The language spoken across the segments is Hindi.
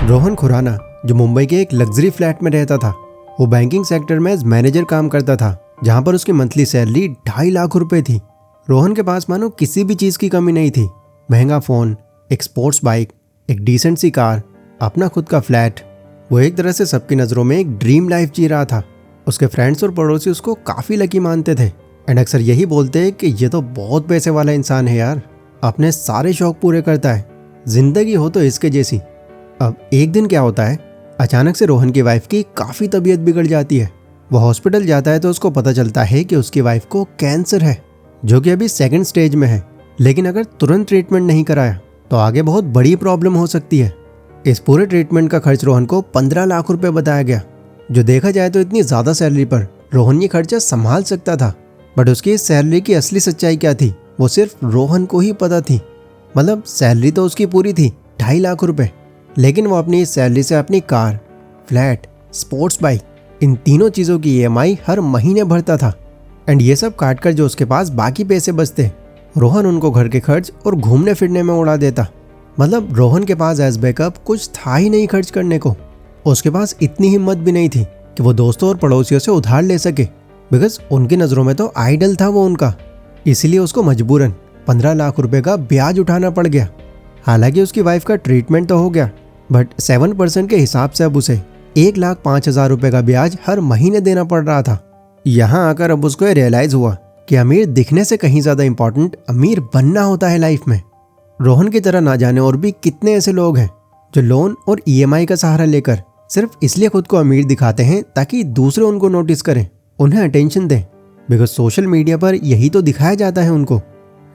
रोहन खुराना जो मुंबई के एक लग्जरी फ्लैट में रहता था, वो बैंकिंग सेक्टर में एज मैनेजर काम करता था, जहां पर उसकी मंथली सैलरी 2.5 लाख रुपए थी। रोहन के पास मानो किसी भी चीज़ की कमी नहीं थी। महंगा फ़ोन, एक स्पोर्ट्स बाइक, एक डिसेंट सी कार, अपना खुद का फ्लैट। वो एक तरह से सबकी नज़रों में एक ड्रीम लाइफ जी रहा था। उसके फ्रेंड्स और पड़ोसी उसको काफ़ी लकी मानते थे एंड अक्सर यही बोलते हैं कि ये तो बहुत पैसे वाला इंसान है यार, अपने सारे शौक पूरे करता है, जिंदगी हो तो इसके जैसी। अब एक दिन क्या होता है, अचानक से रोहन की वाइफ की काफ़ी तबीयत बिगड़ जाती है। वो हॉस्पिटल जाता है तो उसको पता चलता है कि उसकी वाइफ को कैंसर है, जो कि अभी 2nd स्टेज में है। लेकिन अगर तुरंत ट्रीटमेंट नहीं कराया तो आगे बहुत बड़ी प्रॉब्लम हो सकती है। इस पूरे ट्रीटमेंट का खर्च रोहन को 15 लाख रुपए बताया गया, जो देखा जाए तो इतनी ज़्यादा सैलरी पर रोहन ये खर्चा संभाल सकता था। बट उसकी इस सैलरी की असली सच्चाई क्या थी, वो सिर्फ रोहन को ही पता थी। मतलब सैलरी तो उसकी पूरी थी 2.5 लाख रुपए, लेकिन वो अपनी इस सैलरी से अपनी कार, फ्लैट, स्पोर्ट्स बाइक, इन तीनों चीज़ों की EMI हर महीने भरता था। एंड ये सब काट कर जो उसके पास बाकी पैसे बचते, रोहन उनको घर के खर्च और घूमने फिरने में उड़ा देता। मतलब रोहन के पास एज बैकअप कुछ था ही नहीं खर्च करने को। उसके पास इतनी हिम्मत भी नहीं थी कि वो दोस्तों और पड़ोसियों से उधार ले सके, बिकॉज उनकी नज़रों में तो आइडल था वो उनका। इसीलिए उसको मजबूरन 15 लाख रुपए का ब्याज उठाना पड़ गया। हालांकि उसकी वाइफ का ट्रीटमेंट तो हो गया, बट 7% के हिसाब से अब उसे 1,05,000 रुपए का ब्याज हर महीने देना पड़ रहा था। यहाँ आकर अब उसको रियलाइज हुआ कि अमीर दिखने से कहीं ज़्यादा इंपॉर्टेंट अमीर बनना होता है लाइफ में। रोहन की तरह ना जाने और भी कितने ऐसे लोग हैं जो लोन और EMI का सहारा लेकर सिर्फ इसलिए खुद को अमीर दिखाते हैं ताकि दूसरे उनको नोटिस करें, उन्हें अटेंशन दें। बिकॉज सोशल मीडिया पर यही तो दिखाया जाता है उनको।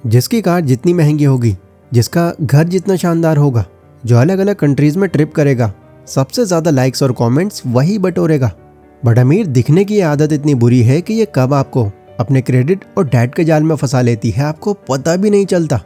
जिसकी कार जितनी महंगी होगी, जिसका घर जितना शानदार होगा, जो अलग अलग कंट्रीज में ट्रिप करेगा, सबसे ज़्यादा लाइक्स और कमेंट्स वही बटोरेगा। बट अमीर दिखने की आदत इतनी बुरी है कि ये कब आपको अपने क्रेडिट और डेट के जाल में फंसा लेती है आपको पता भी नहीं चलता।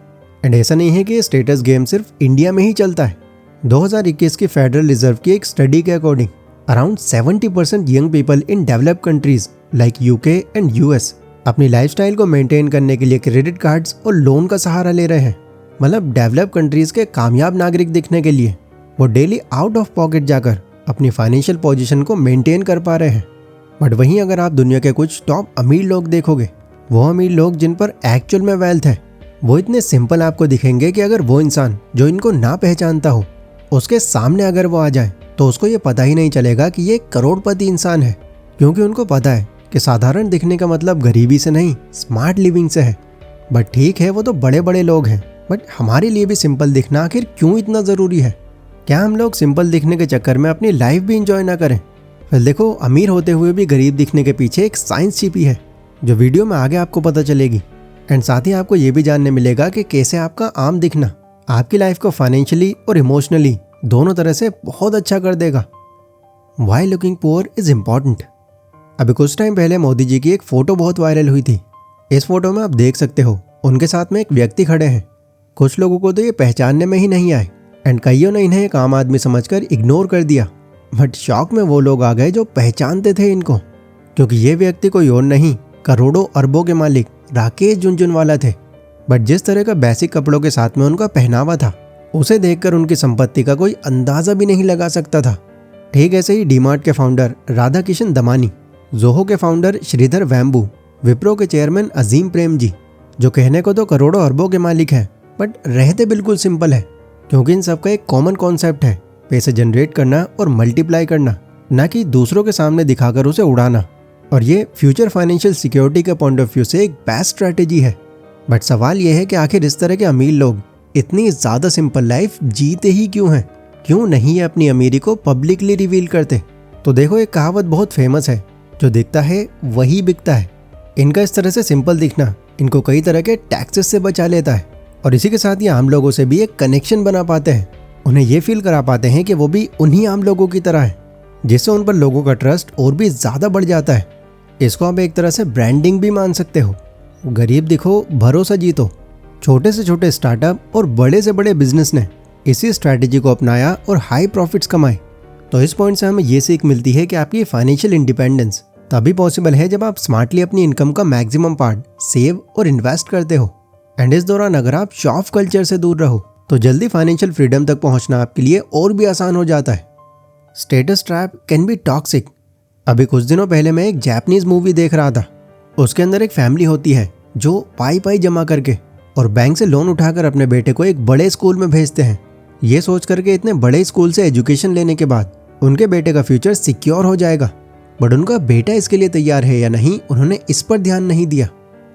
एंड ऐसा नहीं है कि ये स्टेटस गेम सिर्फ इंडिया में ही चलता है। 2021 की फेडरल रिजर्व की एक स्टडी के according around 70% young people in developed countries like UK and US अपनी लाइफस्टाइल को मेंटेन करने के लिए क्रेडिट कार्ड्स और लोन का सहारा ले रहे हैं। मतलब डेवलप कंट्रीज के कामयाब नागरिक दिखने के लिए वो डेली आउट ऑफ पॉकेट जाकर अपनी फाइनेंशियल पोजीशन को मेंटेन कर पा रहे हैं। बट वहीं अगर आप दुनिया के कुछ टॉप अमीर लोग देखोगे, वो अमीर लोग जिन पर एक्चुअल में वेल्थ है, वो इतने सिंपल आपको दिखेंगे कि अगर वो इंसान जो इनको ना पहचानता हो, उसके सामने अगर वो आ जाए तो उसको ये पता ही नहीं चलेगा कि ये करोड़पति इंसान है। क्योंकि उनको पता है कि साधारण दिखने का मतलब गरीबी से नहीं, स्मार्ट लिविंग से है। बट ठीक है, वो तो बड़े बड़े लोग हैं, बट हमारे लिए भी सिंपल दिखना आखिर क्यों इतना ज़रूरी है? क्या हम लोग सिंपल दिखने के चक्कर में अपनी लाइफ भी इंजॉय ना करें? फिर देखो, अमीर होते हुए भी गरीब दिखने के पीछे एक साइंस छिपी है, जो वीडियो में आगे आपको पता चलेगी। एंड साथ ही आपको ये भी जानने मिलेगा कि कैसे आपका आम दिखना आपकी लाइफ को फाइनेंशियली और इमोशनली दोनों तरह से बहुत अच्छा कर देगा। Why looking poor is important. अभी कुछ टाइम पहले मोदी जी की एक फ़ोटो बहुत वायरल हुई थी। इस फोटो में आप देख सकते हो उनके साथ में एक व्यक्ति खड़े हैं। कुछ लोगों को तो ये पहचानने में ही नहीं आए एंड कईयों ने इन्हें एक आम आदमी समझकर इग्नोर कर दिया। बट शॉक में वो लोग आ गए जो पहचानते थे इनको, क्योंकि ये व्यक्ति कोई और नहीं, करोड़ों अरबों के मालिक राकेश झुनझुनवाला थे। बट जिस तरह का बेसिक कपड़ों के साथ में उनका पहनावा था, उसे देखकर उनकी संपत्ति का कोई अंदाज़ा भी नहीं लगा सकता था। ठीक ऐसे ही डीमार्ट के फाउंडर राधा किशन दमानी, जोहो के फाउंडर श्रीधर वेम्बू, विप्रो के चेयरमैन अजीम प्रेम जी, जो कहने को तो करोड़ों अरबों के मालिक हैं, बट रहते बिल्कुल सिंपल है। क्योंकि इन सबका एक कॉमन कॉन्सेप्ट है, पैसे जनरेट करना और मल्टीप्लाई करना, ना कि दूसरों के सामने दिखाकर उसे उड़ाना। और ये फ्यूचर फाइनेंशियल सिक्योरिटी के पॉइंट ऑफ व्यू से एक बेस्ट स्ट्रैटेजी है। बट सवाल यह है कि आखिर इस तरह के अमीर लोग इतनी ज़्यादा सिंपल लाइफ जीते ही क्यों हैं? क्यों नहीं अपनी अमीरी को पब्लिकली रिवील करते? तो देखो, एक कहावत बहुत फेमस है, जो दिखता है वही बिकता है। इनका इस तरह से सिंपल दिखना इनको कई तरह के टैक्सेस से बचा लेता है, और इसी के साथ ये आम लोगों से भी एक कनेक्शन बना पाते हैं। उन्हें ये फील करा पाते हैं कि वो भी उन्हीं आम लोगों की तरह है, जिससे उन पर लोगों का ट्रस्ट और भी ज़्यादा बढ़ जाता है। इसको आप एक तरह से ब्रांडिंग भी मान सकते हो। गरीब दिखो, भरोसा जीतो। छोटे से छोटे स्टार्टअप और बड़े से बड़े बिजनेस ने इसी स्ट्रैटेजी को अपनाया और हाई प्रॉफिट्स कमाए। तो इस पॉइंट से हमें ये सीख मिलती है कि आपकी फाइनेंशियल इंडिपेंडेंस तभी पॉसिबल है जब आप स्मार्टली अपनी इनकम का मैक्सिमम पार्ट सेव और इन्वेस्ट करते हो। एंड इस दौरान अगर आप शॉ ऑफ कल्चर से दूर रहो, तो जल्दी फाइनेंशियल फ्रीडम तक पहुंचना आपके लिए और भी आसान हो जाता है। Status trap can be toxic. अभी कुछ दिनों पहले मैं एक जापानीज मूवी देख रहा था। उसके अंदर एक फैमिली होती है जो पाई पाई जमा करके और बैंक से लोन उठाकर अपने बेटे को एक बड़े स्कूल में भेजते हैं, ये सोच करके इतने बड़े स्कूल से एजुकेशन लेने के बाद उनके बेटे का फ्यूचर सिक्योर हो जाएगा। बट उनका बेटा इसके लिए तैयार है या नहीं, उन्होंने इस पर ध्यान नहीं दिया।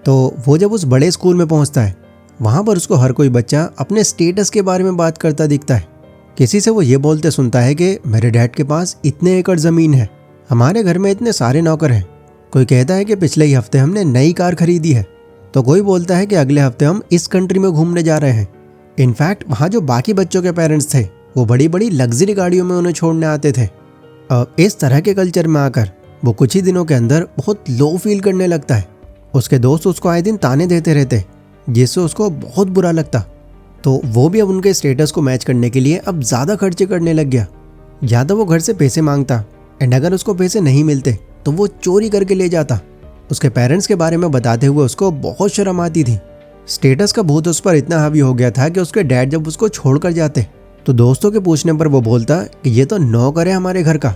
तो वो जब उस बड़े स्कूल में पहुंचता है, वहां पर उसको हर कोई बच्चा अपने स्टेटस के बारे में बात करता दिखता है। किसी से वो ये बोलते सुनता है कि मेरे डैड के पास इतने एकड़ ज़मीन है, हमारे घर में इतने सारे नौकर हैं। कोई कहता है कि पिछले ही हफ्ते हमने नई कार खरीदी है, तो कोई बोलता है कि अगले हफ्ते हम इस कंट्री में घूमने जा रहे हैं। इनफैक्ट वहाँ जो बाकी बच्चों के पेरेंट्स थे वो बड़ी बड़ी लग्जरी गाड़ियों में उन्हें छोड़ने आते थे। अब इस तरह के कल्चर में आकर वो कुछ ही दिनों के अंदर बहुत लो फील करने लगता है। उसके दोस्त उसको आए दिन ताने देते रहते, जिससे उसको बहुत बुरा लगता। तो वो भी अब उनके स्टेटस को मैच करने के लिए अब ज़्यादा खर्चे करने लग गया। या तो वो घर से पैसे मांगता एंड अगर उसको पैसे नहीं मिलते तो वो चोरी करके ले जाता। उसके पेरेंट्स के बारे में बताते हुए उसको बहुत शर्म आती थी। स्टेटस का भूत उस पर इतना हावी हो गया था कि उसके डैड जब उसको छोड़कर जाते तो दोस्तों के पूछने पर वो बोलता कि ये तो नौकर है हमारे घर का।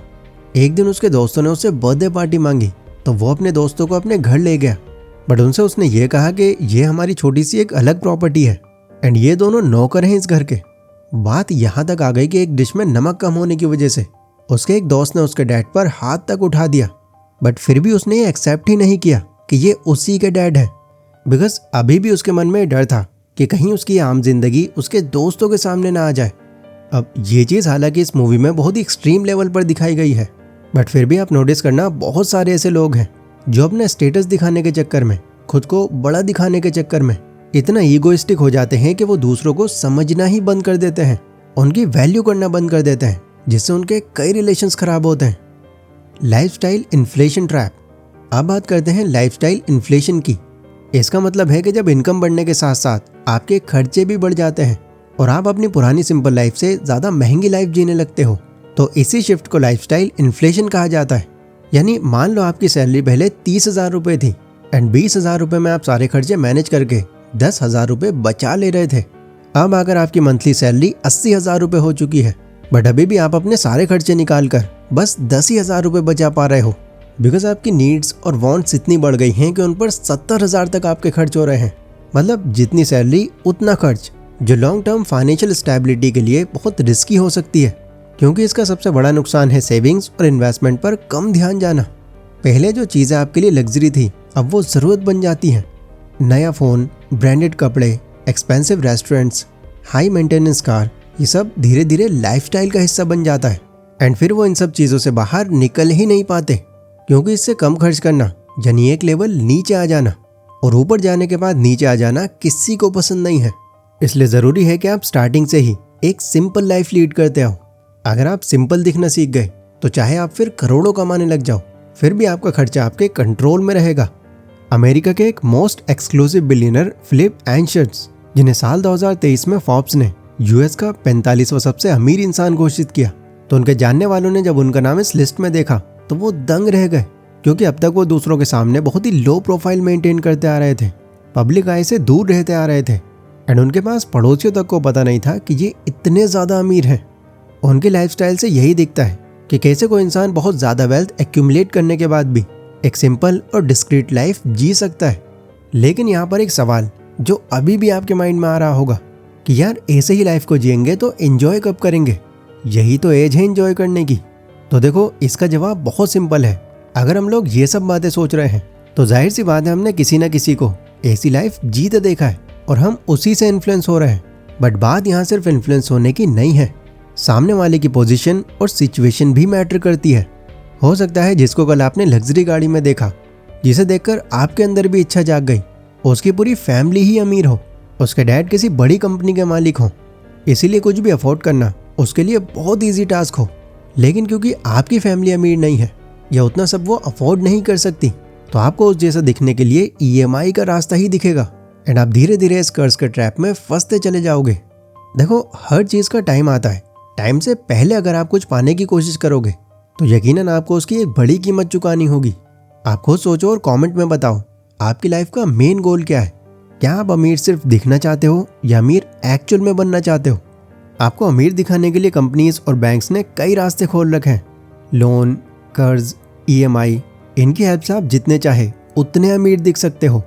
एक दिन उसके दोस्तों ने उससे बर्थडे पार्टी मांगी तो वो अपने दोस्तों को अपने घर ले गया, बट उनसे उसने ये कहा कि ये हमारी छोटी सी एक अलग प्रॉपर्टी है एंड ये दोनों नौकर हैं इस घर के। बात यहाँ तक आ गई कि एक डिश में नमक कम होने की वजह से उसके एक दोस्त ने उसके डैड पर हाथ तक उठा दिया, बट फिर भी उसने ये एक्सेप्ट ही नहीं किया कि ये उसी के डैड है। बिकॉज अभी भी उसके मन में डर था कि कहीं उसकी आम जिंदगी उसके दोस्तों के सामने ना आ जाए। अब ये चीज़ हालांकि इस मूवी में बहुत ही एक्सट्रीम लेवल पर दिखाई गई है, बट फिर भी आप नोटिस करना बहुत सारे ऐसे लोग हैं जो अपने स्टेटस दिखाने के चक्कर में, खुद को बड़ा दिखाने के चक्कर में इतना ईगोइस्टिक हो जाते हैं कि वो दूसरों को समझना ही बंद कर देते हैं, उनकी वैल्यू करना बंद कर देते हैं, जिससे उनके कई रिलेशंस खराब होते हैं। Lifestyle inflation trap. अब बात करते हैं लाइफस्टाइल इन्फ्लेशन की। इसका मतलब है कि जब इनकम बढ़ने के साथ साथ आपके खर्चे भी बढ़ जाते हैं और आप अपनी पुरानी सिंपल लाइफ से ज़्यादा महंगी लाइफ जीने लगते हो, तो इसी शिफ्ट को लाइफस्टाइल इन्फ्लेशन कहा जाता है। यानी मान लो आपकी सैलरी पहले 30,000 रुपये थी एंड 20,000 रुपये में आप सारे खर्चे मैनेज करके 10,000 रुपये बचा ले रहे थे। अब अगर आपकी मंथली सैलरी 80,000 रुपये हो चुकी है, बट अभी भी आप अपने सारे खर्चे निकाल कर बस 10,000 रुपये बचा पा रहे हो, बिकॉज आपकी नीड्स और वांट्स इतनी बढ़ गई हैं कि उन पर 70,000 तक आपके खर्च हो रहे हैं। मतलब जितनी सैलरी उतना खर्च, जो लॉन्ग टर्म फाइनेंशियल स्टेबिलिटी के लिए बहुत रिस्की हो सकती है, क्योंकि इसका सबसे बड़ा नुकसान है सेविंग्स और इन्वेस्टमेंट पर कम ध्यान जाना। पहले जो चीज़ें आपके लिए लग्जरी थी अब वो ज़रूरत बन जाती हैं। नया फ़ोन, ब्रांडेड कपड़े, expensive restaurants, high maintenance car, ये सब धीरे धीरे लाइफस्टाइल का हिस्सा बन जाता है एंड फिर वो इन सब चीज़ों से बाहर निकल ही नहीं पाते, क्योंकि इससे कम खर्च करना यानी एक लेवल नीचे आ जाना, और ऊपर जाने के बाद नीचे आ जाना किसी को पसंद नहीं है। इसलिए ज़रूरी है कि आप स्टार्टिंग से ही एक सिंपल लाइफ लीड करते हो। अगर आप सिंपल दिखना सीख गए तो चाहे आप फिर करोड़ों कमाने लग जाओ, फिर भी आपका खर्चा आपके कंट्रोल में रहेगा। अमेरिका के एक मोस्ट एक्सक्लूसिव बिलियनर फिलिप एंशर्ट्स, जिन्हें साल 2023 में फोर्ब्स ने यूएस का 45वां सबसे अमीर इंसान घोषित किया, तो उनके जानने वालों ने जब उनका नाम इस लिस्ट में देखा तो वो दंग रह गए, क्योंकि अब तक वो दूसरों के सामने बहुत ही लो प्रोफाइल मेंटेन करते आ रहे थे, पब्लिक आई से दूर रहते आ रहे थे एंड उनके पास पड़ोसियों तक को पता नहीं था कि ये इतने ज़्यादा अमीर हैं। उनकी लाइफस्टाइल से यही दिखता है कि कैसे कोई इंसान बहुत ज़्यादा वेल्थ एक्यूमुलेट करने के बाद भी एक सिंपल और डिस्क्रीट लाइफ जी सकता है। लेकिन यहाँ पर एक सवाल जो अभी भी आपके माइंड में आ रहा होगा कि यार ऐसे ही लाइफ को जिएंगे तो एंजॉय कब करेंगे, यही तो एज है एंजॉय करने की। तो देखो, इसका जवाब बहुत सिंपल है। अगर हम लोग ये सब बातें सोच रहे हैं तो जाहिर सी बात है हमने किसी न किसी को ऐसी लाइफ जीते देखा है और हम उसी से इन्फ्लुएंस हो रहे हैं। बट बात यहाँ सिर्फ इन्फ्लुएंस होने की नहीं है, सामने वाले की पोजीशन और सिचुएशन भी मैटर करती है। हो सकता है जिसको कल आपने लग्जरी गाड़ी में देखा, जिसे देखकर आपके अंदर भी इच्छा जाग गई, उसकी पूरी फैमिली ही अमीर हो, उसके डैड किसी बड़ी कंपनी के मालिक हो, इसीलिए कुछ भी अफोर्ड करना उसके लिए बहुत ईजी टास्क हो। लेकिन क्योंकि आपकी फैमिली अमीर नहीं है या उतना सब वो अफोर्ड नहीं कर सकती, तो आपको उस जैसा दिखने के लिए EMI का रास्ता ही दिखेगा एंड आप धीरे धीरे इस कर्ज के ट्रैप में फंसते चले जाओगे। देखो, हर चीज़ का टाइम आता है। टाइम से पहले अगर आप कुछ पाने की कोशिश करोगे तो यकीनन आपको उसकी एक बड़ी कीमत चुकानी होगी। आप खुद सोचो और कमेंट में बताओ आपकी लाइफ का मेन गोल क्या है। क्या आप अमीर सिर्फ दिखना चाहते हो या अमीर एक्चुअल में बनना चाहते हो? आपको अमीर दिखाने के लिए कंपनीज और बैंक्स ने कई रास्ते खोल रखे हैं। लोन, कर्ज, EMI, इनकी हेल्प से आप जितने चाहे उतने अमीर दिख सकते हो।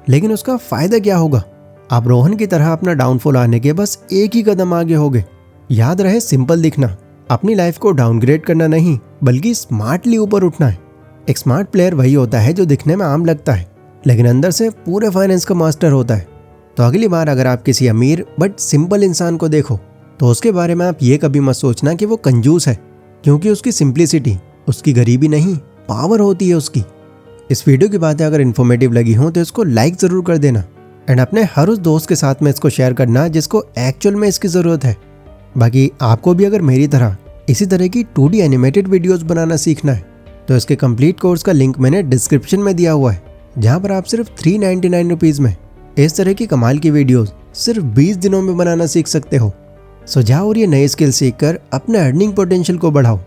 लेकिन उसका फायदा क्या होगा? आप रोहन की तरह अपना डाउनफॉल आने के बस एक ही कदम आगे होगे। याद रहे, सिंपल दिखना, अपनी लाइफ को डाउनग्रेड करना नहीं बल्कि स्मार्टली ऊपर उठना है। एक स्मार्ट प्लेयर वही होता है जो दिखने में आम लगता है लेकिन अंदर से पूरे फाइनेंस का मास्टर होता है। तो अगली बार अगर आप किसी अमीर बट सिंपल इंसान को देखो तो उसके बारे में आप ये कभी मत सोचना कि वो कंजूस है, क्योंकि उसकी सिंप्लिसिटी उसकी गरीबी नहीं, पावर होती है उसकी। इस वीडियो की बातें अगर इन्फॉर्मेटिव लगी हो तो इसको लाइक ज़रूर कर देना एंड अपने हर उस दोस्त के साथ में इसको शेयर करना जिसको एक्चुअल में इसकी ज़रूरत है। बाकी आपको भी अगर मेरी तरह इसी तरह की 2D एनिमेटेड वीडियोस बनाना सीखना है तो इसके कंप्लीट कोर्स का लिंक मैंने डिस्क्रिप्शन में दिया हुआ है, जहाँ पर आप सिर्फ 399 रुपीज़ में इस तरह की कमाल की वीडियोस सिर्फ 20 दिनों में बनाना सीख सकते हो। सो जाओ और ये नए स्किल सीखकर अपने अर्निंग पोटेंशियल को बढ़ाओ।